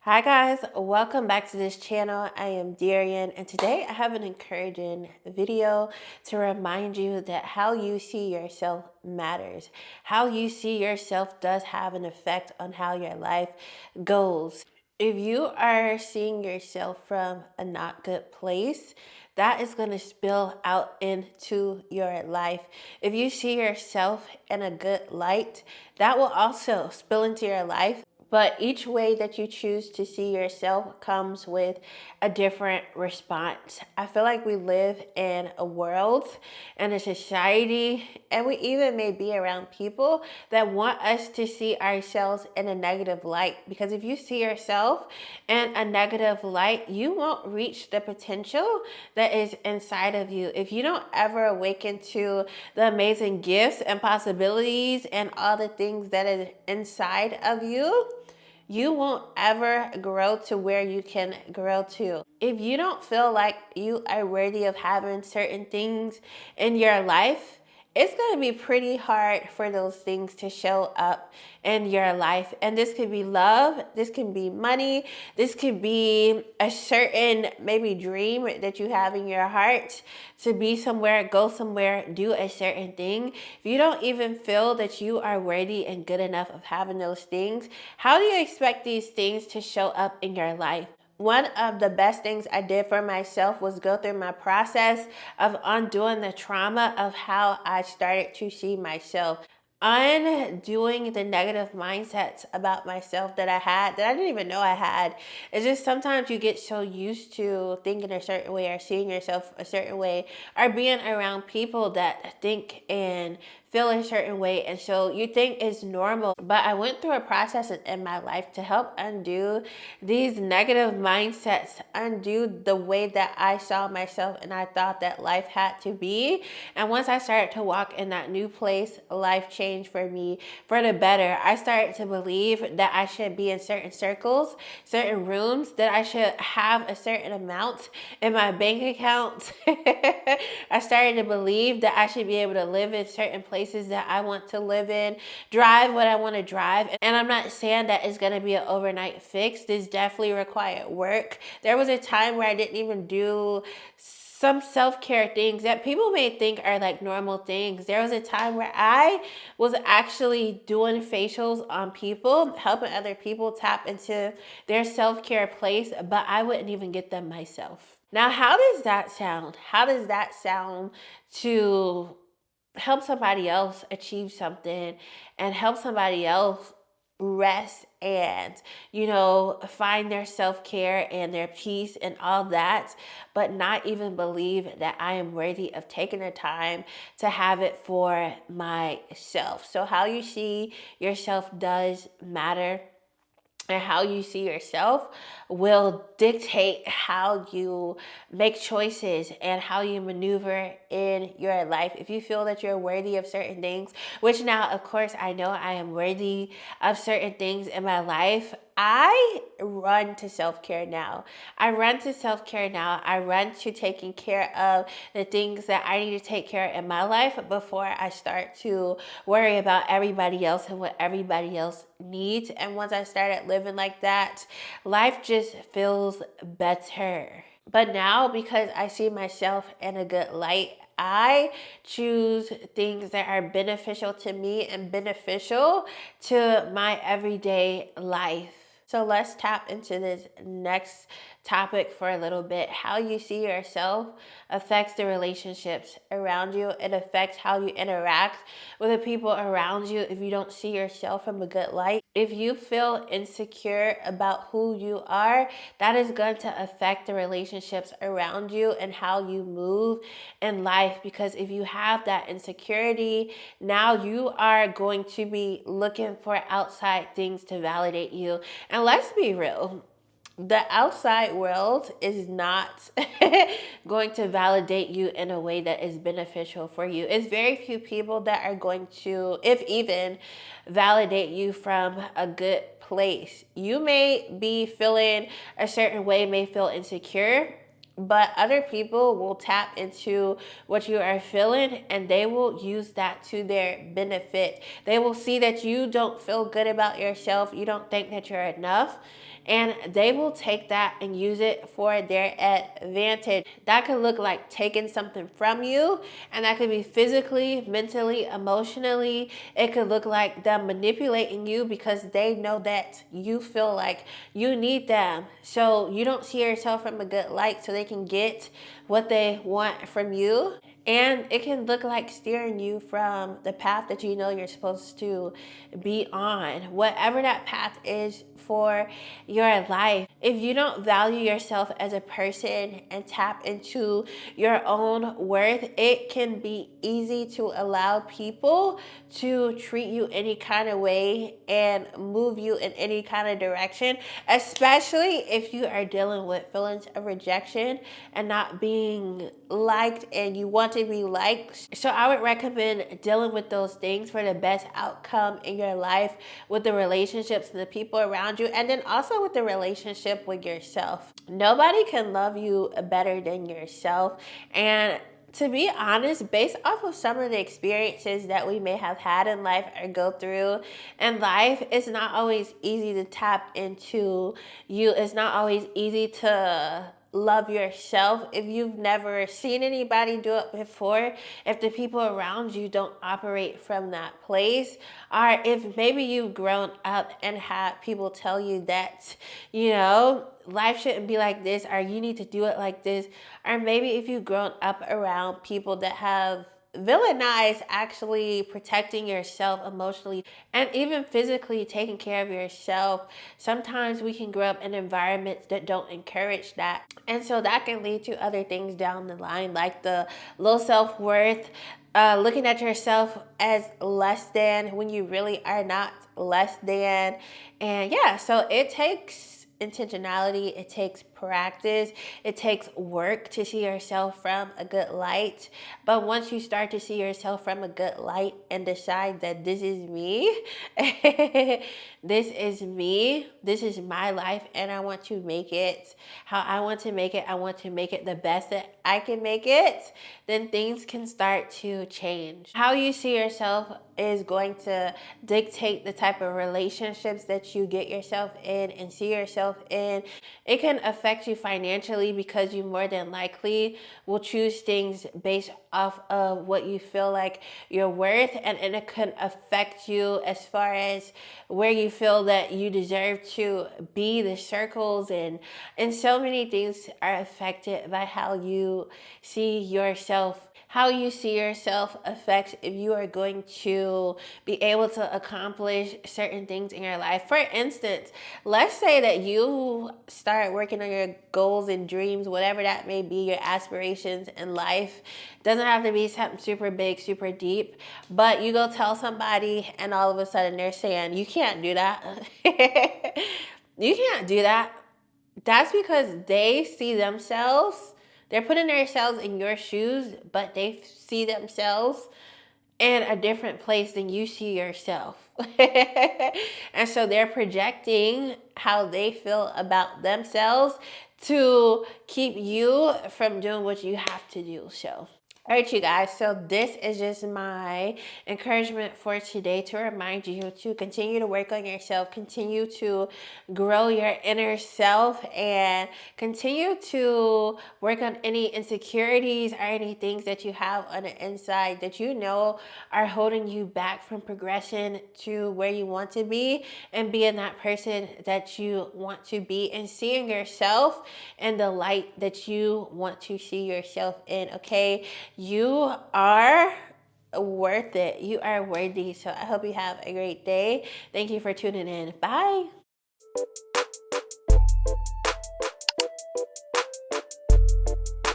Hi guys, welcome back to this channel. I am Darian, and today I have an encouraging video to remind you that how you see yourself matters. How you see yourself does have an effect on how your life goes. If you are seeing yourself from a not good place, that is going to spill out into your life. If you see yourself in a good light, that will also spill into your life. But each way that you choose to see yourself comes with a different response. I feel like we live in a world and a society, and we even may be around people that want us to see ourselves in a negative light. Because if you see yourself in a negative light, you won't reach the potential that is inside of you. If you don't ever awaken to the amazing gifts and possibilities and all the things that is inside of you, you won't ever grow to where you can grow to. If you don't feel like you are worthy of having certain things in your life, it's going to be pretty hard for those things to show up in your life. And this could be love, this can be money, this could be a certain maybe dream that you have in your heart to be somewhere, go somewhere, do a certain thing. If you don't even feel that you are worthy and good enough of having those things, how do you expect these things to show up in your life? One of the best things I did for myself was go through my process of undoing the trauma of how I started to see myself. Undoing the negative mindsets about myself that I had, that I didn't even know I had. It's just sometimes you get so used to thinking a certain way or seeing yourself a certain way or being around people that think and feel a certain way, and so you think it's normal. But I went through a process in my life to help undo these negative mindsets, undo the way that I saw myself and I thought that life had to be. And once I started to walk in that new place, life changed for me for the better. I started to believe that I should be in certain circles, certain rooms, that I should have a certain amount in my bank account. I started to believe that I should be able to live in certain places that I want to live in, drive what I want to drive. And I'm not saying that it's going to be an overnight fix. This definitely required work. There was a time where I didn't even do some self-care things that people may think are like normal things. There was a time where I was actually doing facials on people, helping other people tap into their self-care place, but I wouldn't even get them myself. Now, how does that sound? How does that sound to help somebody else achieve something and help somebody else rest and find their self-care and their peace and all that, but not even believe that I am worthy of taking the time to have it for myself? So how you see yourself does matter, and how you see yourself will dictate how you make choices and how you maneuver in your life. If you feel that you're worthy of certain things, which now, of course, I know I am worthy of certain things in my life, I run to self-care now. I run to self-care now. I run to taking care of the things that I need to take care of in my life before I start to worry about everybody else and what everybody else needs. And once I started living like that, life just feels better. But now, because I see myself in a good light, I choose things that are beneficial to me and beneficial to my everyday life. So let's tap into this next topic for a little bit. How you see yourself affects the relationships around you. It affects how you interact with the people around you if you don't see yourself from a good light. If you feel insecure about who you are, that is going to affect the relationships around you and how you move in life. Because if you have that insecurity, now you are going to be looking for outside things to validate you. And let's be real, the outside world is not going to validate you in a way that is beneficial for you. It's very few people that are going to, if even, validate you from a good place. You may be feeling a certain way, may feel insecure, but other people will tap into what you are feeling and they will use that to their benefit. They will see that you don't feel good about yourself. You don't think that you're enough. and they will take that and use it for their advantage. That could look like taking something from you, and that could be physically, mentally, emotionally. It could look like them manipulating you because they know that you feel like you need them. So you don't see yourself from a good light so they can get what they want from you. And it can look like steering you from the path that you know you're supposed to be on, whatever that path is for your life. If you don't value yourself as a person and tap into your own worth, it can be easy to allow people to treat you any kind of way and move you in any kind of direction, especially if you are dealing with feelings of rejection and not being liked and you want to be liked. So I would recommend dealing with those things for the best outcome in your life, with the relationships and the people around you, and then also with the relationship with yourself. Nobody can love you better than yourself. And to be honest, based off of some of the experiences that we may have had in life or go through in life, it's not always easy to tap into you. It's not always easy to love yourself if you've never seen anybody do it before, if the people around you don't operate from that place, or if maybe you've grown up and had people tell you that, you know, life shouldn't be like this, or you need to do it like this, or maybe if you've grown up around people that have villainize actually protecting yourself emotionally and even physically taking care of yourself. Sometimes we can grow up in environments that don't encourage that. And so that can lead to other things down the line, like the low self-worth, looking at yourself as less than when you really are not less than. And yeah, so it takes intentionality, it takes practice, it takes work to see yourself from a good light. But once you start to see yourself from a good light and decide that this is me, this is me, this is my life, and I want to make it how I want to make it, I want to make it the best that I can make it, then things can start to change. How you see yourself is going to dictate the type of relationships that you get yourself in and see yourself in. It can affect you financially because you more than likely will choose things based off of what you feel like you're worth, and it can affect you as far as where you feel that you deserve to be, the circles, and so many things are affected by how you see yourself. How you see yourself affects if you are going to be able to accomplish certain things in your life. For instance, let's say that you start working on your goals and dreams, whatever that may be, your aspirations in life. Doesn't have to be something super big, super deep, but you go tell somebody and all of a sudden they're saying, you can't do that. You can't do that. That's because they see themselves, they're putting themselves in your shoes, but they see themselves in a different place than you see yourself. And so they're projecting how they feel about themselves to keep you from doing what you have to do. So all right, you guys, so this is just my encouragement for today, to remind you to continue to work on yourself, continue to grow your inner self, and continue to work on any insecurities or any things that you have on the inside that you know are holding you back from progression to where you want to be and being that person that you want to be, and seeing yourself in the light that you want to see yourself in, okay? You are worth it. You are worthy. So I hope you have a great day. Thank you for tuning in. Bye.